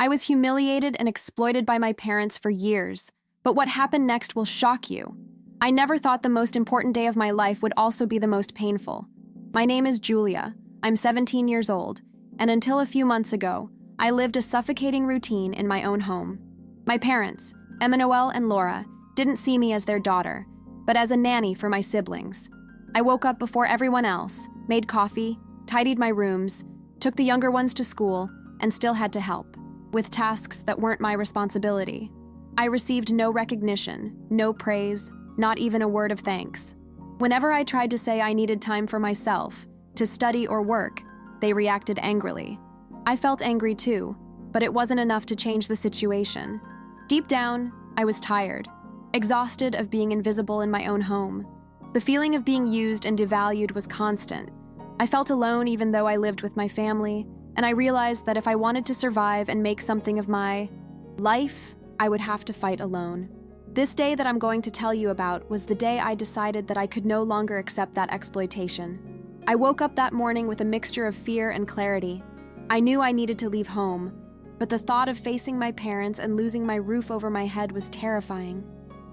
I was humiliated and exploited by my parents for years, but what happened next will shock you. I never thought the most important day of my life would also be the most painful. My name is Julia. I'm 17 years old, and until a few months ago, I lived a suffocating routine in my own home. My parents, Emmanuel and Laura, didn't see me as their daughter, but as a nanny for my siblings. I woke up before everyone else, made coffee, tidied my rooms, took the younger ones to school, and still had to help with tasks that weren't my responsibility. I received no recognition, no praise, not even a word of thanks. Whenever I tried to say I needed time for myself, to study or work, they reacted angrily. I felt angry too, but it wasn't enough to change the situation. Deep down, I was tired, exhausted of being invisible in my own home. The feeling of being used and devalued was constant. I felt alone even though I lived with my family, and I realized that if I wanted to survive and make something of my life, I would have to fight alone. This day that I'm going to tell you about was the day I decided that I could no longer accept that exploitation. I woke up that morning with a mixture of fear and clarity. I knew I needed to leave home, but the thought of facing my parents and losing my roof over my head was terrifying.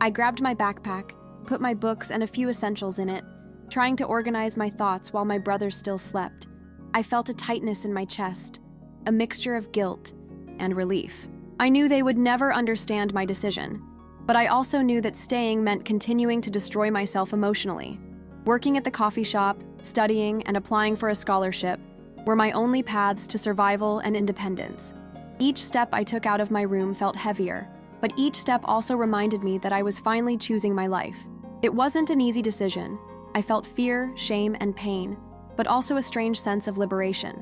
I grabbed my backpack, put my books and a few essentials in it, trying to organize my thoughts while my brothers still slept. I felt a tightness in my chest, a mixture of guilt and relief. I knew they would never understand my decision, but I also knew that staying meant continuing to destroy myself emotionally. Working at the coffee shop, studying, and applying for a scholarship were my only paths to survival and independence. Each step I took out of my room felt heavier, but each step also reminded me that I was finally choosing my life. It wasn't an easy decision. I felt fear, shame, and pain, but also a strange sense of liberation.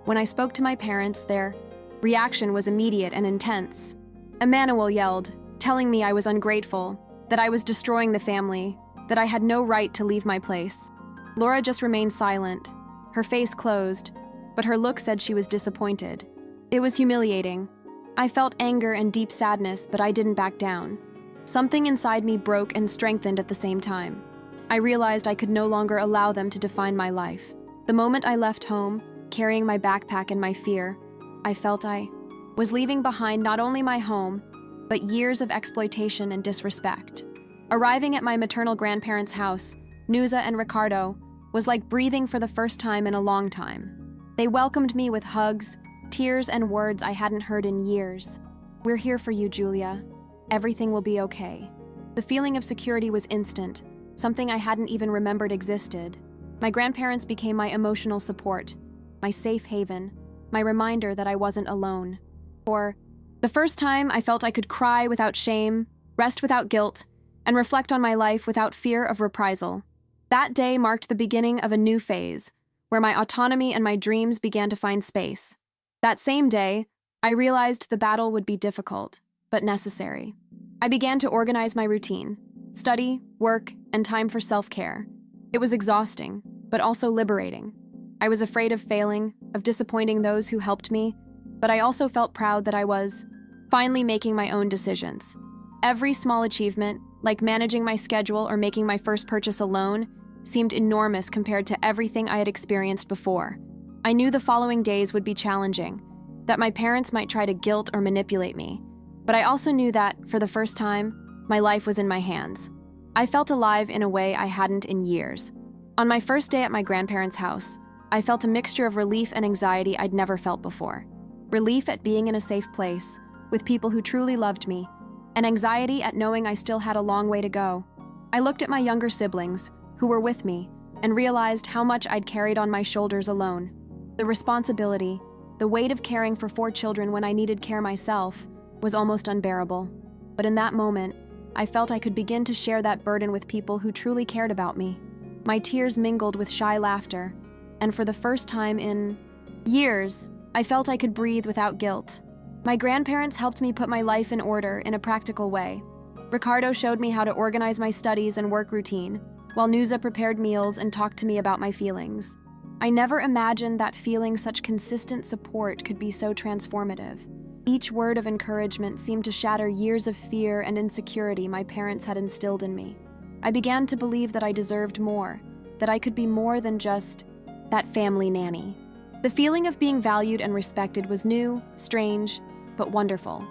When I spoke to my parents, their reaction was immediate and intense. Emmanuel yelled, telling me I was ungrateful, that I was destroying the family, that I had no right to leave my place. Laura just remained silent, her face closed, but her look said she was disappointed. It was humiliating. I felt anger and deep sadness, but I didn't back down. Something inside me broke and strengthened at the same time. I realized I could no longer allow them to define my life. The moment I left home, carrying my backpack and my fear, I felt I was leaving behind not only my home, but years of exploitation and disrespect. Arriving at my maternal grandparents' house, Nuza and Ricardo, was like breathing for the first time in a long time. They welcomed me with hugs, tears, and words I hadn't heard in years. "We're here for you, Julia. Everything will be okay." The feeling of security was instant, something I hadn't even remembered existed. My grandparents became my emotional support, my safe haven, my reminder that I wasn't alone. For the first time, I felt I could cry without shame, rest without guilt, and reflect on my life without fear of reprisal. That day marked the beginning of a new phase, where my autonomy and my dreams began to find space. That same day, I realized the battle would be difficult, but necessary. I began to organize my routine: study, work, and time for self-care. It was exhausting, but also liberating. I was afraid of failing, of disappointing those who helped me, but I also felt proud that I was finally making my own decisions. Every small achievement, like managing my schedule or making my first purchase alone, seemed enormous compared to everything I had experienced before. I knew the following days would be challenging, that my parents might try to guilt or manipulate me, but I also knew that, for the first time, my life was in my hands. I felt alive in a way I hadn't in years. On my first day at my grandparents' house, I felt a mixture of relief and anxiety I'd never felt before. Relief at being in a safe place, with people who truly loved me, and anxiety at knowing I still had a long way to go. I looked at my younger siblings, who were with me, and realized how much I'd carried on my shoulders alone. The responsibility, the weight of caring for 4 children when I needed care myself, was almost unbearable. But in that moment, I felt I could begin to share that burden with people who truly cared about me. My tears mingled with shy laughter, and for the first time in years, I felt I could breathe without guilt. My grandparents helped me put my life in order in a practical way. Ricardo showed me how to organize my studies and work routine, while Nuza prepared meals and talked to me about my feelings. I never imagined that feeling such consistent support could be so transformative. Each word of encouragement seemed to shatter years of fear and insecurity my parents had instilled in me. I began to believe that I deserved more, that I could be more than just that family nanny. The feeling of being valued and respected was new, strange, but wonderful.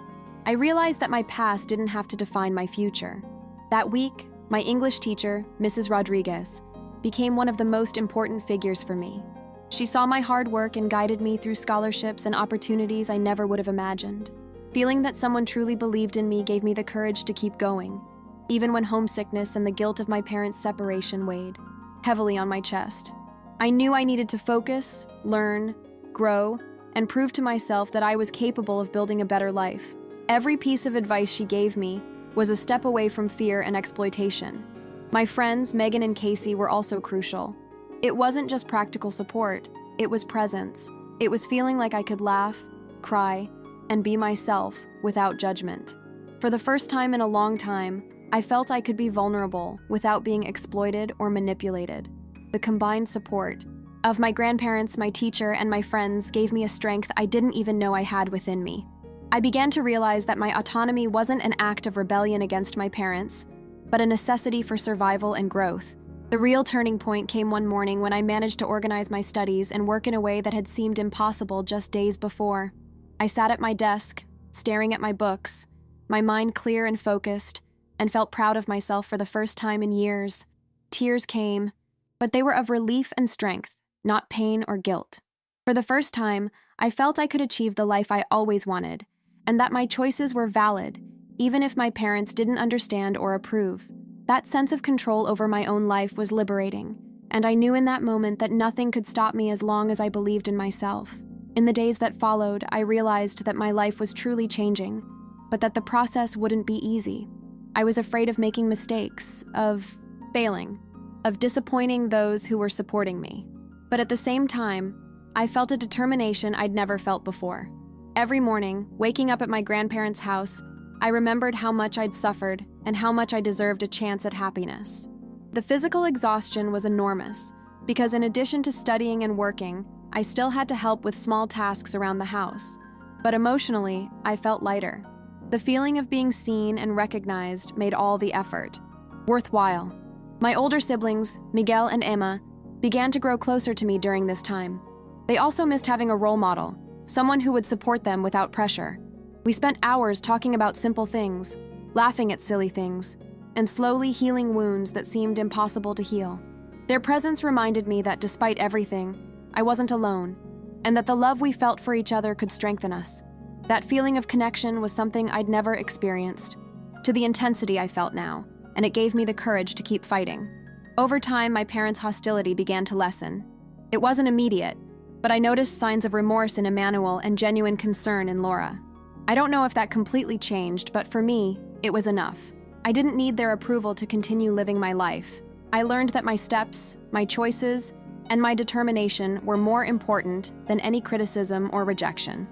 I realized that my past didn't have to define my future. That week, my English teacher, Mrs. Rodriguez, became one of the most important figures for me. She saw my hard work and guided me through scholarships and opportunities I never would have imagined. Feeling that someone truly believed in me gave me the courage to keep going, even when homesickness and the guilt of my parents' separation weighed heavily on my chest. I knew I needed to focus, learn, grow, and prove to myself that I was capable of building a better life. Every piece of advice she gave me was a step away from fear and exploitation. My friends, Megan and Casey, were also crucial. It wasn't just practical support, it was presence. It was feeling like I could laugh, cry, and be myself without judgment. For the first time in a long time, I felt I could be vulnerable without being exploited or manipulated. The combined support of my grandparents, my teacher, and my friends gave me a strength I didn't even know I had within me. I began to realize that my autonomy wasn't an act of rebellion against my parents, but a necessity for survival and growth. The real turning point came one morning when I managed to organize my studies and work in a way that had seemed impossible just days before. I sat at my desk, staring at my books, my mind clear and focused, and felt proud of myself for the first time in years. Tears came, but they were of relief and strength, not pain or guilt. For the first time, I felt I could achieve the life I always wanted, and that my choices were valid, even if my parents didn't understand or approve. That sense of control over my own life was liberating, and I knew in that moment that nothing could stop me as long as I believed in myself. In the days that followed, I realized that my life was truly changing, but that the process wouldn't be easy. I was afraid of making mistakes, of failing, of disappointing those who were supporting me. But at the same time, I felt a determination I'd never felt before. Every morning, waking up at my grandparents' house, I remembered how much I'd suffered and how much I deserved a chance at happiness. The physical exhaustion was enormous, because in addition to studying and working, I still had to help with small tasks around the house. But emotionally, I felt lighter. The feeling of being seen and recognized made all the effort worthwhile. My older siblings, Miguel and Emma, began to grow closer to me during this time. They also missed having a role model, someone who would support them without pressure. We spent hours talking about simple things, laughing at silly things, and slowly healing wounds that seemed impossible to heal. Their presence reminded me that despite everything, I wasn't alone, and that the love we felt for each other could strengthen us. That feeling of connection was something I'd never experienced, to the intensity I felt now, and it gave me the courage to keep fighting. Over time, my parents' hostility began to lessen. It wasn't immediate, but I noticed signs of remorse in Emmanuel and genuine concern in Laura. I don't know if that completely changed, but for me, it was enough. I didn't need their approval to continue living my life. I learned that my steps, my choices, and my determination were more important than any criticism or rejection.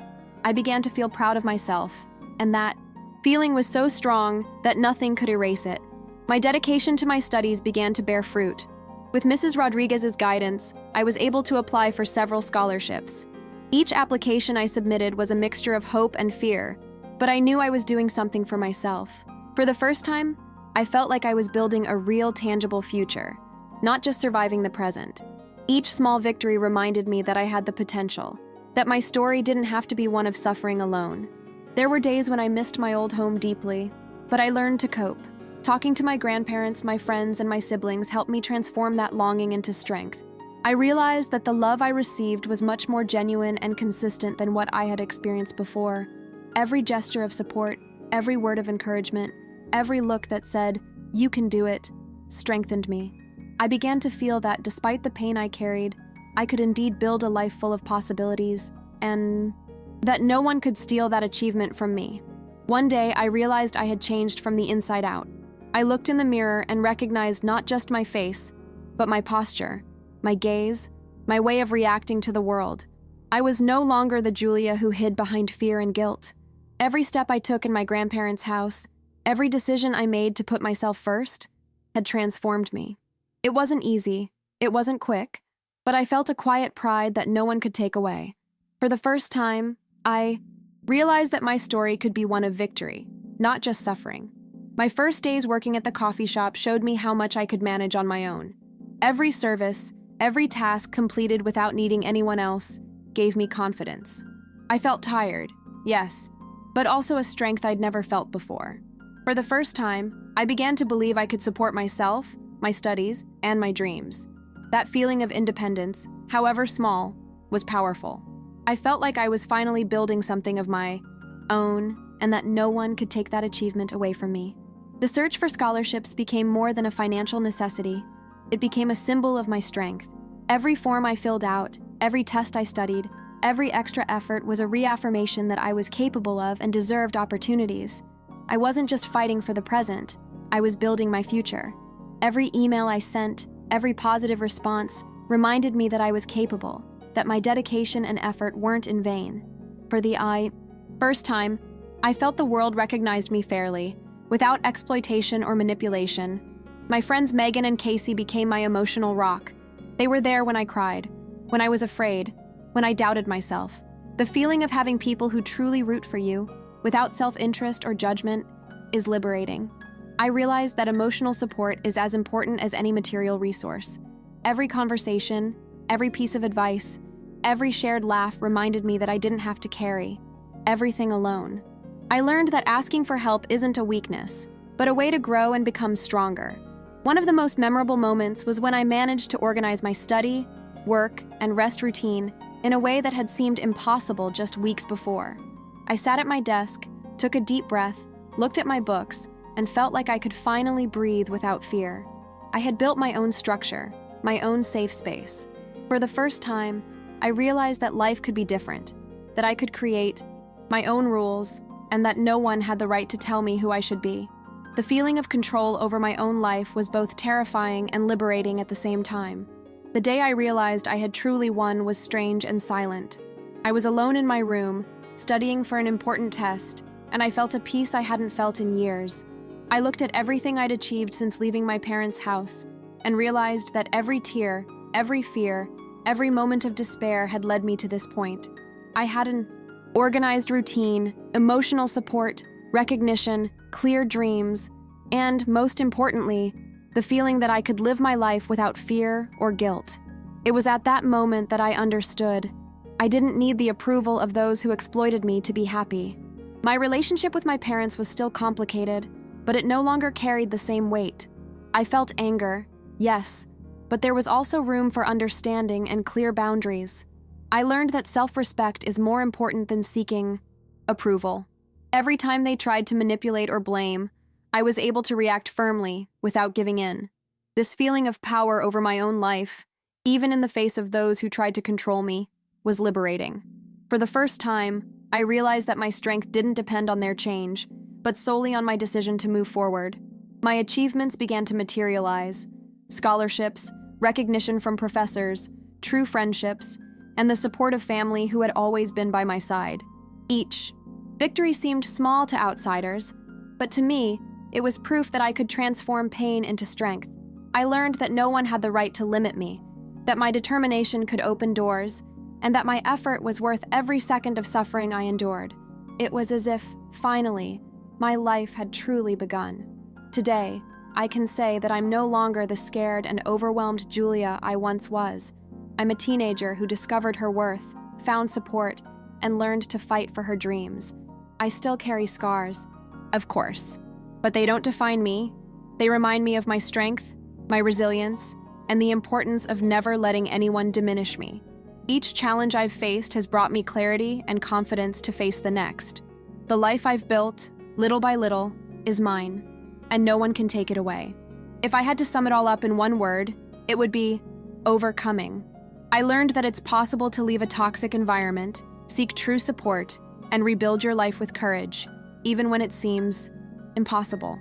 I began to feel proud of myself, and that feeling was so strong that nothing could erase it. My dedication to my studies began to bear fruit. With Mrs. Rodriguez's guidance, I was able to apply for several scholarships. Each application I submitted was a mixture of hope and fear, but I knew I was doing something for myself. For the first time, I felt like I was building a real, tangible future, not just surviving the present. Each small victory reminded me that I had the potential, that my story didn't have to be one of suffering alone. There were days when I missed my old home deeply, but I learned to cope. Talking to my grandparents, my friends, and my siblings helped me transform that longing into strength. I realized that the love I received was much more genuine and consistent than what I had experienced before. Every gesture of support, every word of encouragement, every look that said, "You can do it," strengthened me. I began to feel that despite the pain I carried, I could indeed build a life full of possibilities, and that no one could steal that achievement from me. One day, I realized I had changed from the inside out. I looked in the mirror and recognized not just my face, but my posture, my gaze, my way of reacting to the world. I was no longer the Julia who hid behind fear and guilt. Every step I took in my grandparents' house, every decision I made to put myself first, had transformed me. It wasn't easy, it wasn't quick, but I felt a quiet pride that no one could take away. For the first time, I realized that my story could be one of victory, not just suffering. My first days working at the coffee shop showed me how much I could manage on my own. Every service, every task completed without needing anyone else, gave me confidence. I felt tired, yes, but also a strength I'd never felt before. For the first time, I began to believe I could support myself, my studies, and my dreams. That feeling of independence, however small, was powerful. I felt like I was finally building something of my own, and that no one could take that achievement away from me. The search for scholarships became more than a financial necessity. It became a symbol of my strength. Every form I filled out, every test I studied, every extra effort was a reaffirmation that I was capable of and deserved opportunities. I wasn't just fighting for the present, I was building my future. Every email I sent, every positive response, reminded me that I was capable, that my dedication and effort weren't in vain. For the first time, I felt the world recognized me fairly, without exploitation or manipulation. My friends Megan and Casey became my emotional rock. They were there when I cried, when I was afraid, when I doubted myself. The feeling of having people who truly root for you, without self-interest or judgment, is liberating. I realized that emotional support is as important as any material resource. Every conversation, every piece of advice, every shared laugh reminded me that I didn't have to carry everything alone. I learned that asking for help isn't a weakness, but a way to grow and become stronger. One of the most memorable moments was when I managed to organize my study, work, and rest routine in a way that had seemed impossible just weeks before. I sat at my desk, took a deep breath, looked at my books, and felt like I could finally breathe without fear. I had built my own structure, my own safe space. For the first time, I realized that life could be different, that I could create my own rules, and that no one had the right to tell me who I should be. The feeling of control over my own life was both terrifying and liberating at the same time. The day I realized I had truly won was strange and silent. I was alone in my room, studying for an important test, and I felt a peace I hadn't felt in years. I looked at everything I'd achieved since leaving my parents' house, and realized that every tear, every fear, every moment of despair had led me to this point. I had an organized routine, emotional support, recognition, clear dreams, and, most importantly, the feeling that I could live my life without fear or guilt. It was at that moment that I understood. I didn't need the approval of those who exploited me to be happy. My relationship with my parents was still complicated, but it no longer carried the same weight. I felt anger, yes, but there was also room for understanding and clear boundaries. I learned that self-respect is more important than seeking approval. Every time they tried to manipulate or blame, I was able to react firmly without giving in. This feeling of power over my own life, even in the face of those who tried to control me, was liberating. For the first time, I realized that my strength didn't depend on their change, but solely on my decision to move forward. My achievements began to materialize: scholarships, recognition from professors, true friendships, and the support of family who had always been by my side. Each victory seemed small to outsiders, but to me, it was proof that I could transform pain into strength. I learned that no one had the right to limit me, that my determination could open doors, and that my effort was worth every second of suffering I endured. It was as if, finally, my life had truly begun. Today, I can say that I'm no longer the scared and overwhelmed Julia I once was. I'm a teenager who discovered her worth, found support, and learned to fight for her dreams. I still carry scars, of course, but they don't define me. They remind me of my strength, my resilience, and the importance of never letting anyone diminish me. Each challenge I've faced has brought me clarity and confidence to face the next. The life I've built, little by little, is mine, and no one can take it away. If I had to sum it all up in one word, it would be overcoming. I learned that it's possible to leave a toxic environment, seek true support, and rebuild your life with courage, even when it seems impossible.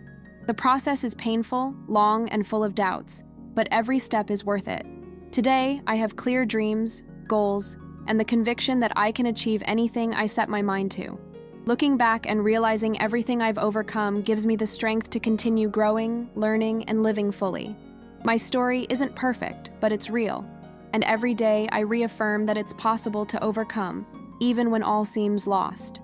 The process is painful, long, and full of doubts, but every step is worth it. Today, I have clear dreams, goals, and the conviction that I can achieve anything I set my mind to. Looking back and realizing everything I've overcome gives me the strength to continue growing, learning, and living fully. My story isn't perfect, but it's real, and every day I reaffirm that it's possible to overcome, even when all seems lost.